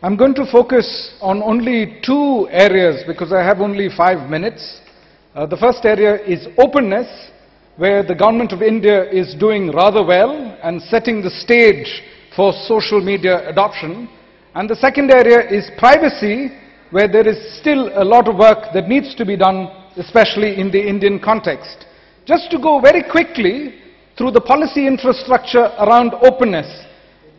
I'm going to focus on only two areas because I have only 5 minutes. The first area is openness, where the Government of India is doing rather well and setting the stage for social media adoption. And the second area is privacy, where there is still a lot of work that needs to be done, especially in the Indian context. Just to go very quickly through the policy infrastructure around openness.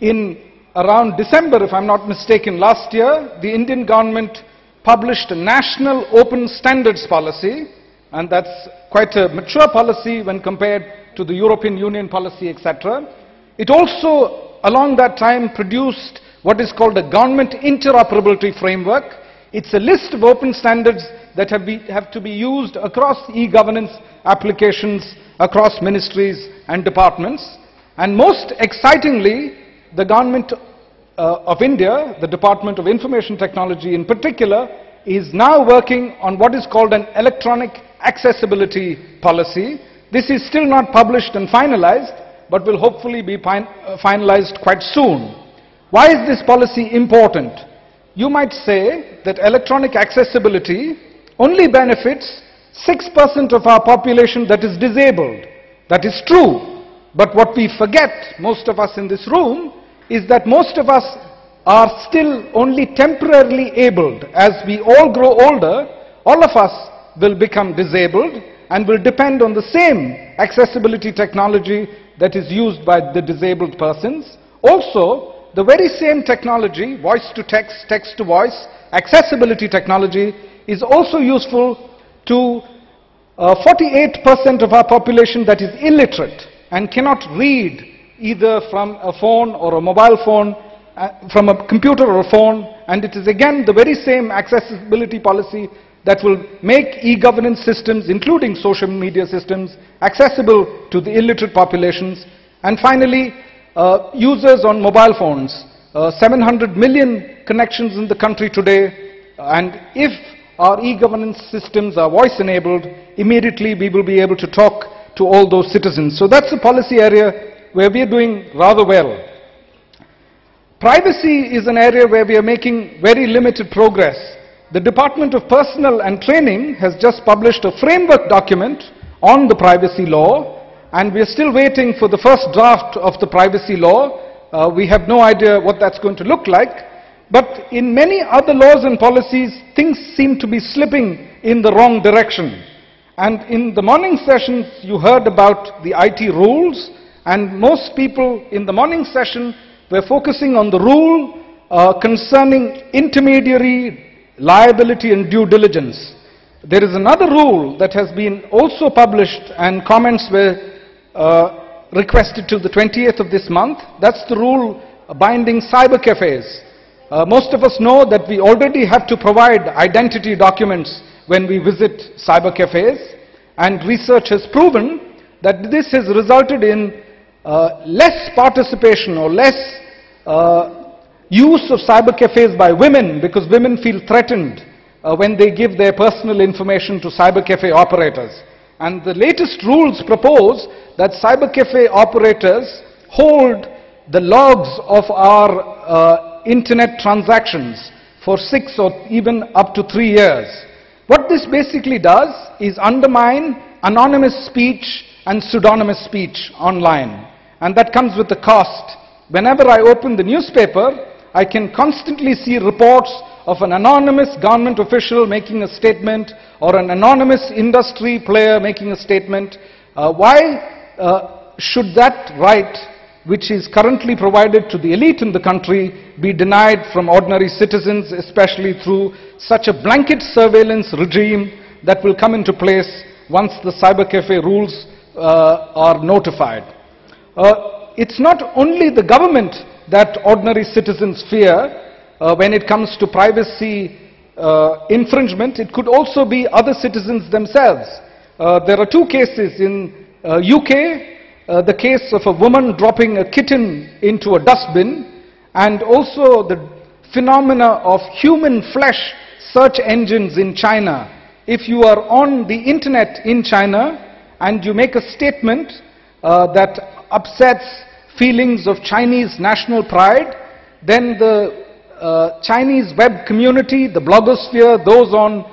In around December, if I'm not mistaken, last year, the Indian government published a national open standards policy, and that's quite a mature policy when compared to the European Union policy, etc. It also, along that time, produced what is called a government interoperability framework. It's a list of open standards that have to be used across e-governance applications, across ministries and departments. And most excitingly, the Government of India, the Department of Information Technology in particular, is now working on what is called an electronic accessibility policy. This is still not published and finalized, but will hopefully be finalized quite soon. Why is this policy important? You might say that electronic accessibility only benefits 6% of our population that is disabled. That is true. But what we forget, most of us in this room, is that most of us are still only temporarily abled. As we all grow older, all of us will become disabled and will depend on the same accessibility technology that is used by the disabled persons. Also, the very same technology, voice to text, text to voice, accessibility technology, is also useful to 48% of our population that is illiterate and cannot read either from a phone or a mobile phone, from a computer or a phone, and it is again the very same accessibility policy that will make e-governance systems, including social media systems, accessible to the illiterate populations. And finally, users on mobile phones, 700 million connections in the country today, and if our e-governance systems are voice-enabled, immediately we will be able to talk to all those citizens. So that's a policy area where we are doing rather well. Privacy is an area where we are making very limited progress. The Department of Personnel and Training has just published a framework document on the privacy law, and we are still waiting for the first draft of the privacy law. We have no idea what that's going to look like. But in many other laws and policies, things seem to be slipping in the wrong direction. And in the morning sessions, you heard about the IT rules, and most people in the morning session were focusing on the rule concerning intermediary liability and due diligence. There is another rule that has been also published, and comments were requested to the 20th of this month. That's the rule binding cyber cafes. Most of us know that we already have to provide identity documents when we visit cyber cafes, and research has proven that this has resulted in less participation or less use of cyber cafes by women, because women feel threatened when they give their personal information to cyber cafe operators. And the latest rules propose that cyber cafe operators hold the logs of our internet transactions for 6 or even up to 3 years. What this basically does is undermine anonymous speech and pseudonymous speech online. And that comes with a cost. Whenever I open the newspaper, I can constantly see reports of an anonymous government official making a statement or an anonymous industry player making a statement. Why should that right, which is currently provided to the elite in the country, be denied from ordinary citizens, especially through such a blanket surveillance regime that will come into place once the cyber cafe rules are notified? It's not only the government that ordinary citizens fear when it comes to privacy infringement. It could also be other citizens themselves. There are 2 cases in UK, the case of a woman dropping a kitten into a dustbin, and also the phenomena of human flesh search engines in China. If you are on the internet in China and you make a statement that upsets feelings of Chinese national pride, then the Chinese web community, the blogosphere, those on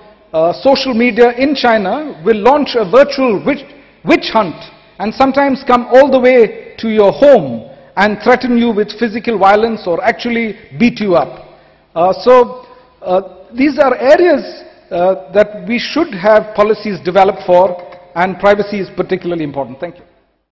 social media in China will launch a virtual witch hunt and sometimes come all the way to your home and threaten you with physical violence or actually beat you up. These are areas that we should have policies developed for, and privacy is particularly important. Thank you.